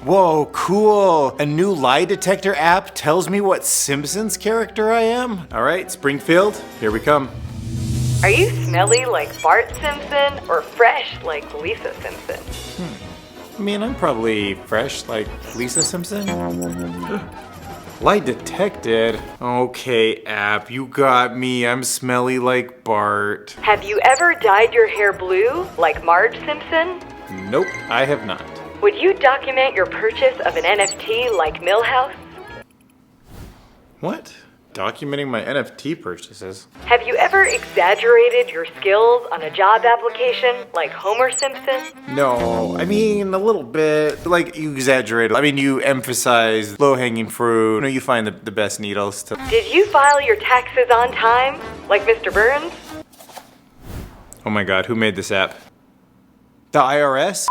Whoa, cool. A new lie detector app tells me what Simpsons character I am? All right, Springfield, here we come. Are you smelly like Bart Simpson or fresh like Lisa Simpson? I mean, I'm probably fresh like Lisa Simpson. Lie detected. Okay, app, you got me. I'm smelly like Bart. Have you ever dyed your hair blue like Marge Simpson? Nope, I have not. Would you document your purchase of an NFT like Millhouse? What? Documenting my NFT purchases? Have you ever exaggerated your skills on a job application like Homer Simpson? No, I mean, a little bit. Like, you exaggerate. I mean, you emphasize low-hanging fruit. You know, you find the best needles to... Did you file your taxes on time like Mr. Burns? Oh my god, who made this app? The IRS?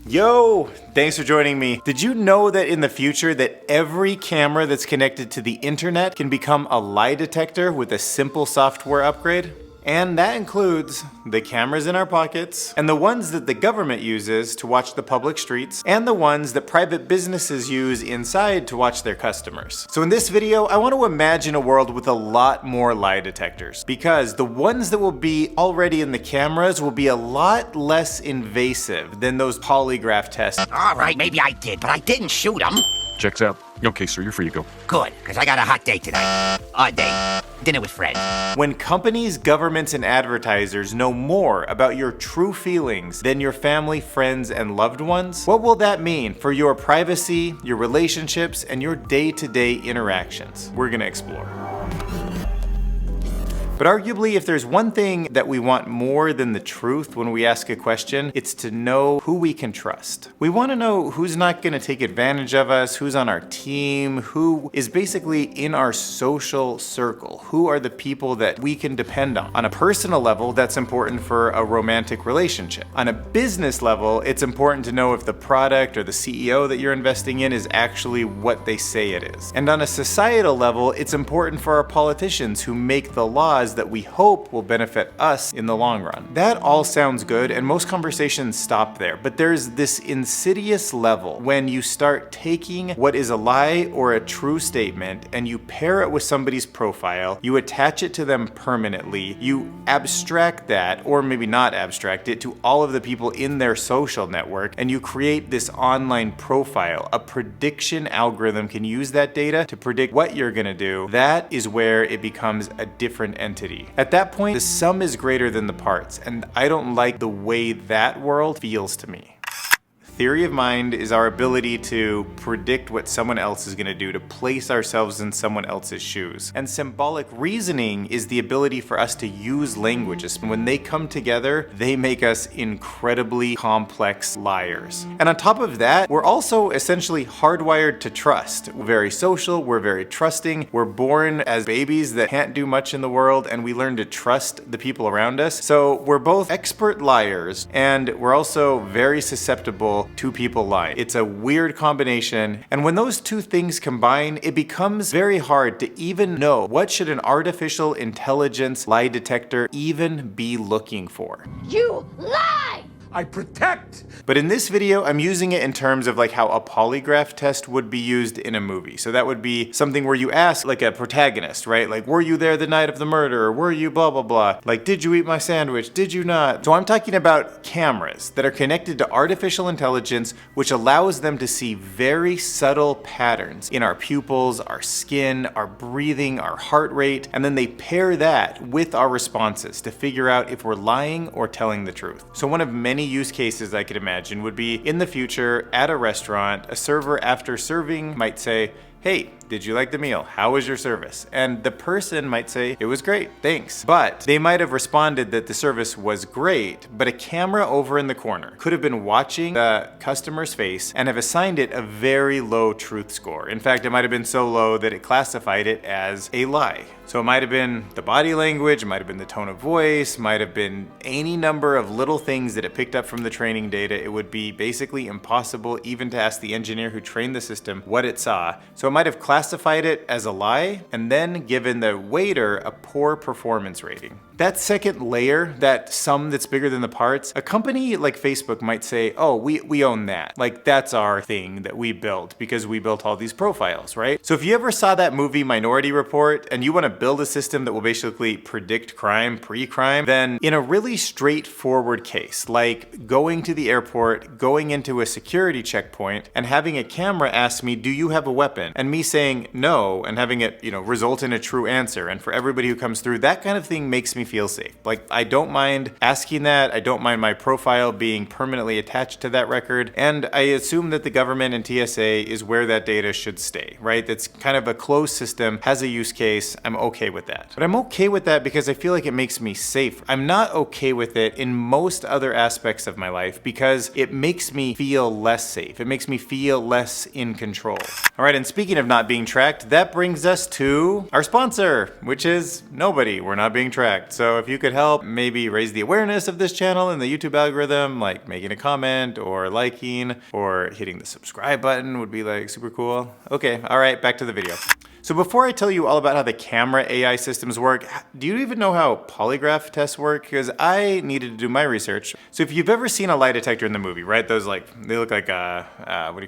Yo, thanks for joining me. Did you know that in the future that every camera that's connected to the internet can become a lie detector with a simple software upgrade? And that includes the cameras in our pockets, and the ones that the government uses to watch the public streets, and the ones that private businesses use inside to watch their customers. So in this video, I want to imagine a world with a lot more lie detectors, because the ones that will be already in the cameras will be a lot less invasive than those polygraph tests. All right, maybe I did, but I didn't shoot him. Checks out. Okay, sir, you're free to go. Good, because I got a hot date tonight. Odd date. Dinner with friends. When companies, governments, and advertisers know more about your true feelings than your family, friends, and loved ones, what will that mean for your privacy, your relationships, and your day-to-day interactions? We're gonna explore. But arguably, if there's one thing that we want more than the truth when we ask a question, it's to know who we can trust. We want to know who's not going to take advantage of us, who's on our team, who is basically in our social circle, who are the people that we can depend on. On a personal level, that's important for a romantic relationship. On a business level, it's important to know if the product or the CEO that you're investing in is actually what they say it is. And on a societal level, it's important for our politicians who make the laws that we hope will benefit us in the long run. That all sounds good, and most conversations stop there, but there's this insidious level when you start taking what is a lie or a true statement and you pair it with somebody's profile, you attach it to them permanently, you abstract that, or maybe not abstract it, to all of the people in their social network, and you create this online profile. A prediction algorithm can use that data to predict what you're gonna do. That is where it becomes a different entity. At that point, the sum is greater than the parts, and I don't like the way that world feels to me. Theory of mind is our ability to predict what someone else is going to do, to place ourselves in someone else's shoes. And symbolic reasoning is the ability for us to use languages. When they come together, they make us incredibly complex liars. And on top of that, we're also essentially hardwired to trust. We're very social, we're very trusting, we're born as babies that can't do much in the world, and we learn to trust the people around us. So we're both expert liars, and we're also very susceptible to people lying. It's a weird combination, and when those two things combine, it becomes very hard to even know what should an artificial intelligence lie detector even be looking for. You lie! I protect! But in this video, I'm using it in terms of like how a polygraph test would be used in a movie. So that would be something where you ask like a protagonist, right? Like, were you there the night of the murder? Or were you blah, blah, blah? Like, did you eat my sandwich? Did you not? So I'm talking about cameras that are connected to artificial intelligence, which allows them to see very subtle patterns in our pupils, our skin, our breathing, our heart rate, and then they pair that with our responses to figure out if we're lying or telling the truth. So one of many use cases I could imagine would be in the future at a restaurant, a server after serving might say, "Hey, did you like the meal? How was your service?" And the person might say, "It was great, thanks." But they might have responded that the service was great, but a camera over in the corner could have been watching the customer's face and have assigned it a very low truth score. In fact, it might have been so low that it classified it as a lie. So it might have been the body language, it might have been the tone of voice, might have been any number of little things that it picked up from the training data. It would be basically impossible even to ask the engineer who trained the system what it saw. So it might have classified it as a lie and then given the waiter a poor performance rating. That second layer, that sum that's bigger than the parts, a company like Facebook might say, oh, we own that. Like, that's our thing that we built because we built all these profiles, right? So if you ever saw that movie Minority Report and you want to build a system that will basically predict crime pre-crime, then in a really straightforward case, like going to the airport, going into a security checkpoint, and having a camera ask me, do you have a weapon? And me saying no, and having it, result in a true answer. And for everybody who comes through, that kind of thing makes me feel safe. Like, I don't mind asking that. I don't mind my profile being permanently attached to that record. And I assume that the government and TSA is where that data should stay, right? That's kind of a closed system, has a use case. I'm okay with that. But I'm okay with that because I feel like it makes me safe. I'm not okay with it in most other aspects of my life because it makes me feel less safe. It makes me feel less in control. All right, and speaking of not being tracked, that brings us to our sponsor, which is nobody. We're not being tracked. So if you could help maybe raise the awareness of this channel in the YouTube algorithm, like making a comment or liking or hitting the subscribe button would be like super cool. Okay, all right, back to the video. So before I tell you all about how the camera AI systems work, do you even know how polygraph tests work? Because I needed to do my research. So if you've ever seen a lie detector in the movie, right? Those they look like a,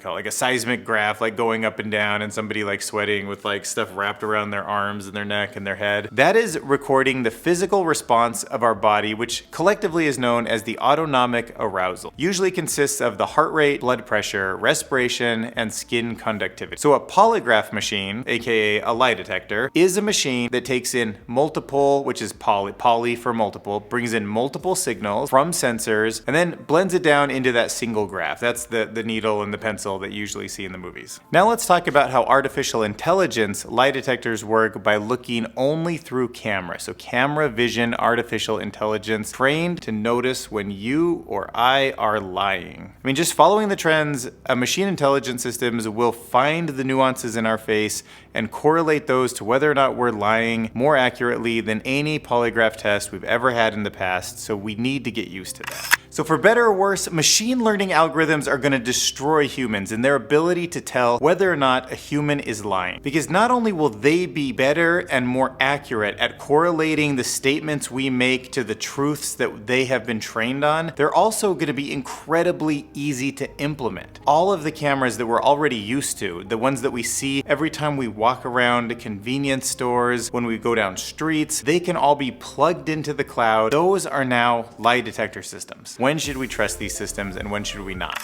like a seismic graph, like going up and down and somebody like sweating with like stuff wrapped around their arms and their neck and their head. That is recording the physical response of our body, which collectively is known as the autonomic arousal. Usually consists of the heart rate, blood pressure, respiration, and skin conductivity. So a polygraph machine, aka a lie detector, is a machine that takes in multiple, which is poly for multiple, brings in multiple signals from sensors and then blends it down into that single graph. That's the needle and the pencil that you usually see in the movies. Now let's talk about how artificial intelligence lie detectors work by looking only through camera. So camera vision, artificial intelligence, trained to notice when you or I are lying. I mean, just following the trends, machine intelligence systems will find the nuances in our face and correlate those to whether or not we're lying more accurately than any polygraph test we've ever had in the past, so we need to get used to that. So for better or worse, machine learning algorithms are going to destroy humans in their ability to tell whether or not a human is lying. Because not only will they be better and more accurate at correlating the statements we make to the truths that they have been trained on, they're also going to be incredibly easy to implement. All of the cameras that we're already used to, the ones that we see every time we walk around convenience stores, when we go down streets, they can all be plugged into the cloud. Those are now lie detector systems. When should we trust these systems and when should we not?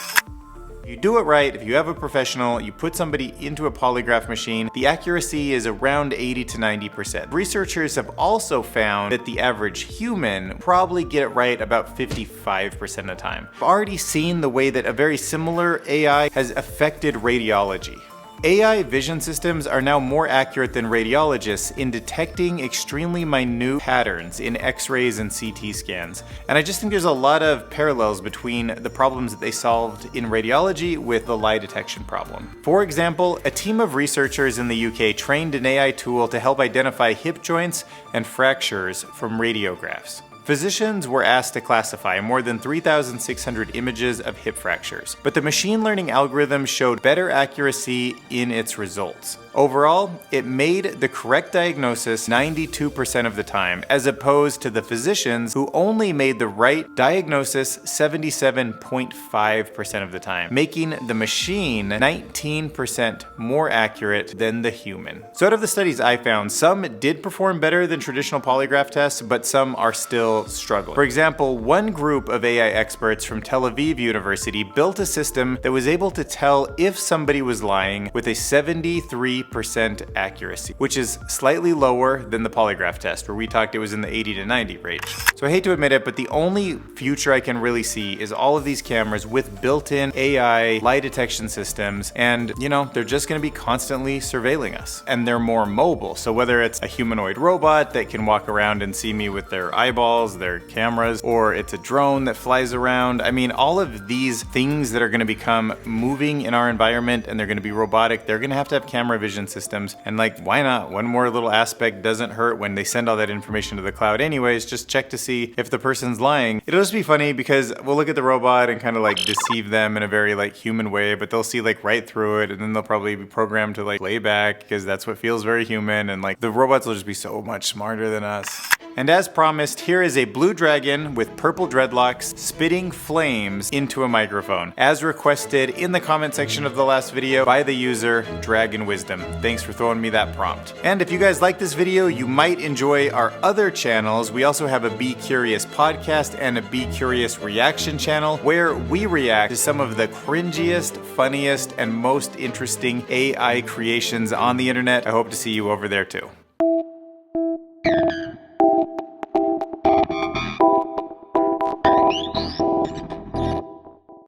If you do it right, if you have a professional, you put somebody into a polygraph machine, the accuracy is around 80 to 90%. Researchers have also found that the average human probably get it right about 55% of the time. I've already seen the way that a very similar AI has affected radiology. AI vision systems are now more accurate than radiologists in detecting extremely minute patterns in X-rays and CT scans. And I just think there's a lot of parallels between the problems that they solved in radiology with the lie detection problem. For example, a team of researchers in the UK trained an AI tool to help identify hip joints and fractures from radiographs. Physicians were asked to classify more than 3,600 images of hip fractures, but the machine learning algorithm showed better accuracy in its results. Overall, it made the correct diagnosis 92% of the time, as opposed to the physicians who only made the right diagnosis 77.5% of the time, making the machine 19% more accurate than the human. So out of the studies I found, some did perform better than traditional polygraph tests, but some are still struggling. For example, one group of AI experts from Tel Aviv University built a system that was able to tell if somebody was lying with a 73% accuracy, which is slightly lower than the polygraph test, where we talked it was in the 80 to 90 range. So I hate to admit it, but the only future I can really see is all of these cameras with built-in AI lie detection systems, and they're just going to be constantly surveilling us. And they're more mobile, so whether it's a humanoid robot that can walk around and see me with their eyeballs, their cameras, or it's a drone that flies around, I mean, all of these things that are going to become moving in our environment and they're going to be robotic, they're going to have camera vision systems. And why not? One more little aspect doesn't hurt when they send all that information to the cloud anyways. Just check to see if the person's lying. It'll just be funny because we'll look at the robot and kind of deceive them in a very human way, but they'll see right through it, and then they'll probably be programmed to play back because that's what feels very human, and the robots will just be so much smarter than us. And as promised, here is a blue dragon with purple dreadlocks spitting flames into a microphone, as requested in the comment section of the last video by the user Dragon Wisdom. Thanks for throwing me that prompt. And if you guys like this video, you might enjoy our other channels. We also have a Be Curious podcast and a Be Curious reaction channel where we react to some of the cringiest, funniest, and most interesting AI creations on the internet. I hope to see you over there too.